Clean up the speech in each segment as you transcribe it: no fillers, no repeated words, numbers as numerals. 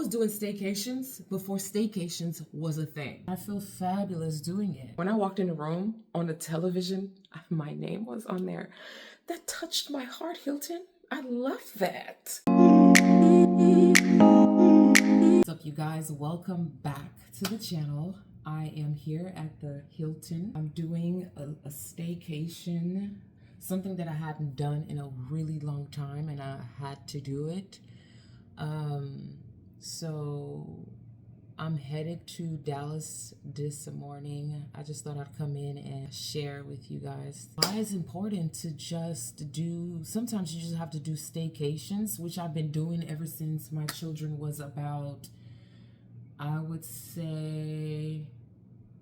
was doing staycations before staycations was a thing. I feel fabulous doing it. When I walked in the room on the television, my name was on there. That touched my heart, Hilton. I love that. What's up, you guys? Welcome back to the channel. I am here at the Hilton. I'm doing a staycation, something that I hadn't done in a really long time, and I had to do it. So I'm headed to Dallas this morning. I just thought I'd come in and share with you guys why it's important to just do, sometimes you just have to do staycations, which I've been doing ever since my children was about, I would say,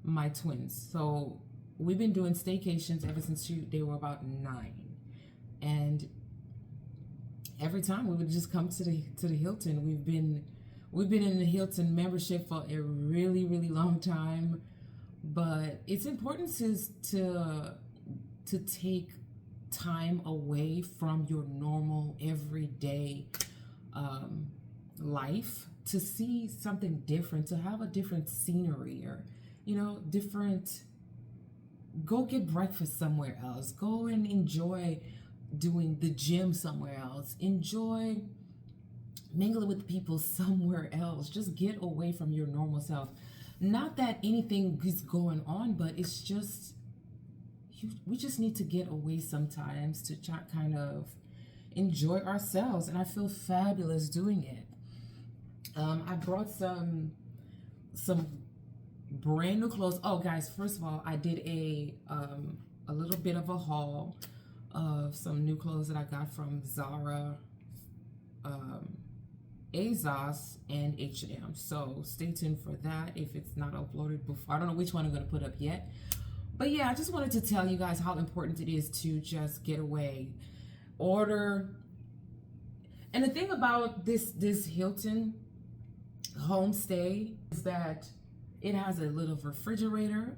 my twins. So we've been doing staycations ever since they were about 9. And every time we would just come to the Hilton. We've been in the Hilton membership for a really, really long time, but it's important to take time away from your normal everyday life to see something different, to have a different scenery, or different. Go get breakfast somewhere else. Go and enjoy doing the gym somewhere else. Enjoy mingling with people somewhere else. Just get away from your normal self. Not that anything is going on, but it's just we just need to get away sometimes to kind of enjoy ourselves, and I feel fabulous doing it. I brought some brand new clothes. Oh guys, first of all, I did a little bit of a haul of some new clothes that I got from Zara, ASOS, and H&M. So stay tuned for that if it's not uploaded before. I don't know which one I'm going to put up yet. But yeah, I just wanted to tell you guys how important it is to just get away. Order. And the thing about this Hilton homestay is that it has a little refrigerator,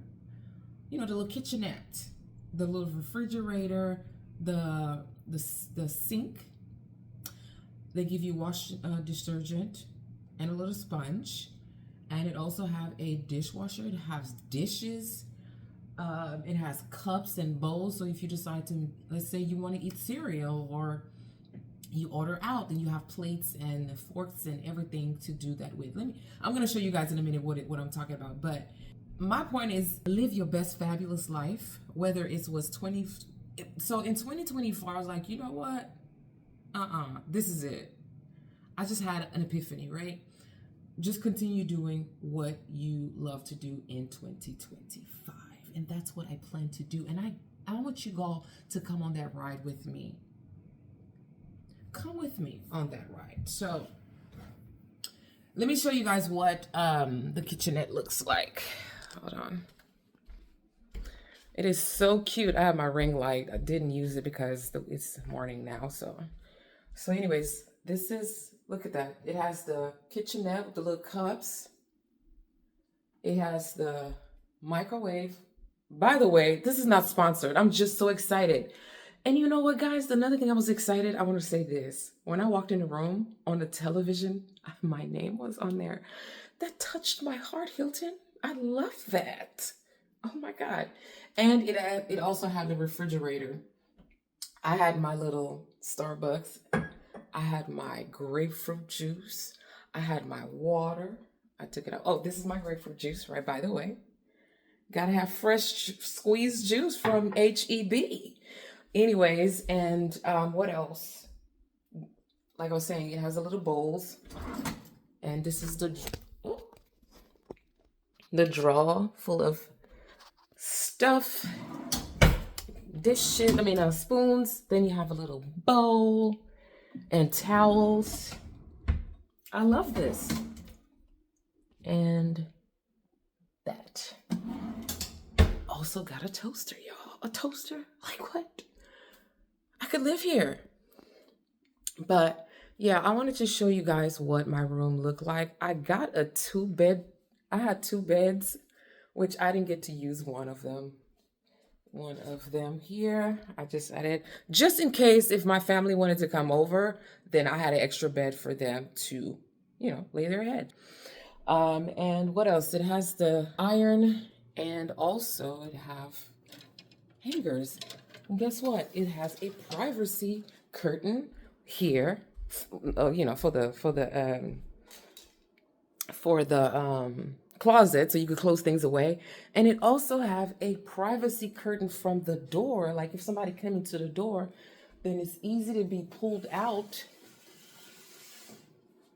the little kitchenette, the little refrigerator, the sink. They give you wash detergent and a little sponge, and it also have a dishwasher. It has dishes. It has cups and bowls. So if you decide to, let's say you want to eat cereal or you order out, then you have plates and forks and everything to do that with. I'm going to show you guys in a minute what I'm talking about. But my point is, live your best fabulous life, whether it was 20. So in 2024, I was like, you know what? This is it. I just had an epiphany, right? Just continue doing what you love to do in 2025. And that's what I plan to do. And I want you all to come on that ride with me. Come with me on that ride. So let me show you guys what the kitchenette looks like. Hold on. It is so cute. I have my ring light. I didn't use it because it's morning now. So anyways, this is, look at that. It has the kitchenette with the little cups. It has the microwave. By the way, this is not sponsored. I'm just so excited. And you know what, guys? Another thing I was excited, I want to say this. When I walked in the room on the television, my name was on there. That touched my heart, Hilton. I love that. Oh my God. And it also had the refrigerator. I had my little Starbucks. I had my grapefruit juice. I had my water. I took it out. Oh, this is my grapefruit juice, right, by the way. Gotta have fresh squeezed juice from HEB. Anyways, and what else? Like I was saying, it has a little bowls. And this is the drawer full of stuff. Dishes, spoons. Then you have a little bowl and towels. I love this. And that. Also got a toaster, y'all. A toaster? Like what? I could live here. But yeah, I wanted to show you guys what my room looked like. I got a 2-bed. I had 2 beds, which I didn't get to use one of them. One of them here. I just added, just in case if my family wanted to come over, then I had an extra bed for them to, lay their head. And what else? It has the iron, and also it have hangers. And guess what? It has a privacy curtain here, for the closet, so you could close things away. And it also have a privacy curtain from the door. Like if somebody came into the door, then it's easy to be pulled out,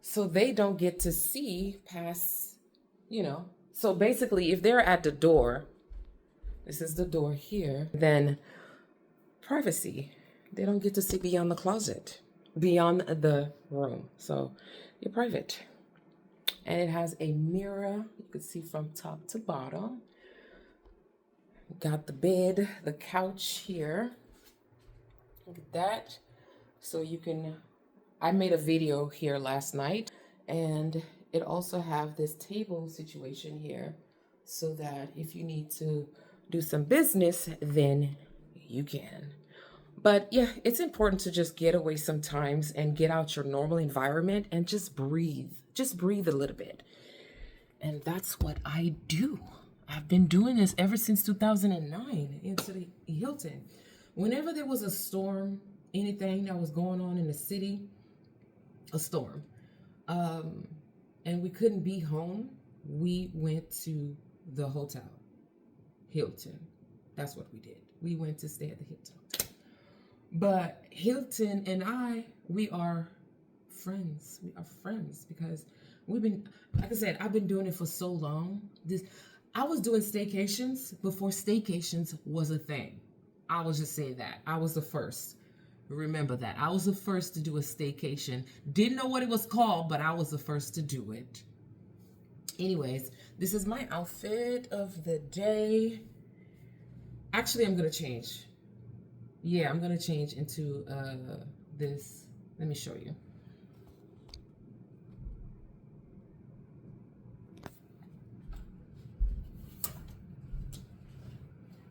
so they don't get to see past, So basically, if they're at the door, this is the door here, then privacy. They don't get to see beyond the closet, beyond the room. So you're private. And it has a mirror. You can see from top to bottom. Got the bed, the couch here. Look at that. So you can, I made a video here last night, and it also have this table situation here, so that if you need to do some business, then you can. But yeah, it's important to just get away sometimes and get out your normal environment and just breathe. Just breathe a little bit. And that's what I do. I've been doing this ever since 2009 into the Hilton. Whenever there was a storm, anything that was going on in the city, a storm, and we couldn't be home, we went to the hotel, Hilton. That's what we did. We went to stay at the Hilton. But Hilton and we are friends. We are friends because we've been, like I said, I've been doing it for so long. I was doing staycations before staycations was a thing. I was just saying that. I was the first. Remember that. I was the first to do a staycation. Didn't know what it was called, but I was the first to do it. Anyways, this is my outfit of the day. Actually, I'm going to change. Yeah, I'm going to change into this. Let me show you.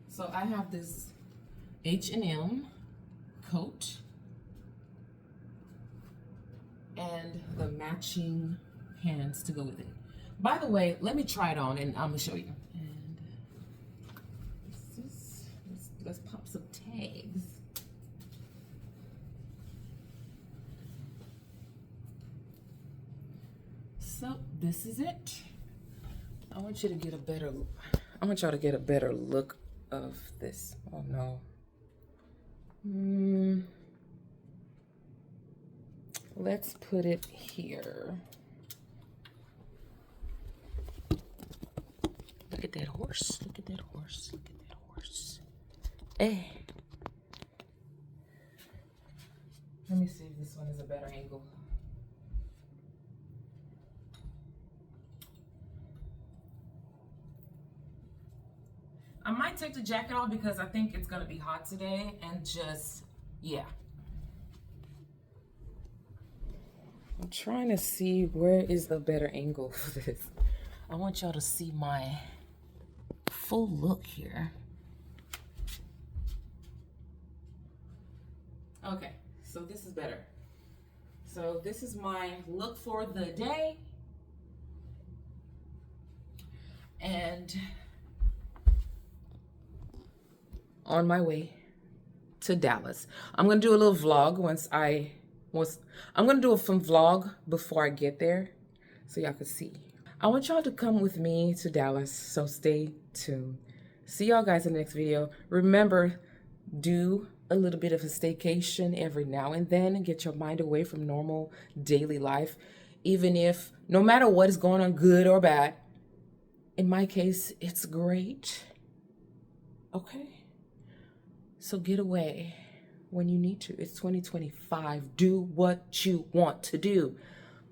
So I have this H&M coat and the matching pants to go with it. By the way, let me try it on and I'm gonna show you. And let's pop some tags. So this is it. I want y'all to get a better look of this. Oh no. Let's put it here. Look at that horse. Look at that horse. Look at that horse. Hey. Let me see if this one is a better angle. I might take the jacket off because I think it's gonna be hot today, and yeah. I'm trying to see where is the better angle for this. I want y'all to see my full look here. Okay, so this is better. So this is my look for the day. And on my way to Dallas. I'm gonna do a little vlog I'm gonna do a fun vlog before I get there so y'all can see. I want y'all to come with me to Dallas, so stay tuned. See y'all guys in the next video. Remember, do a little bit of a staycation every now and then and get your mind away from normal daily life, even if no matter what is going on, good or bad. In my case, it's great. Okay? So get away when you need to. It's 2025. Do what you want to do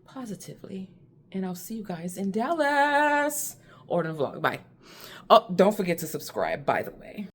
positively. And I'll see you guys in Dallas or in the vlog. Bye. Oh, don't forget to subscribe, by the way.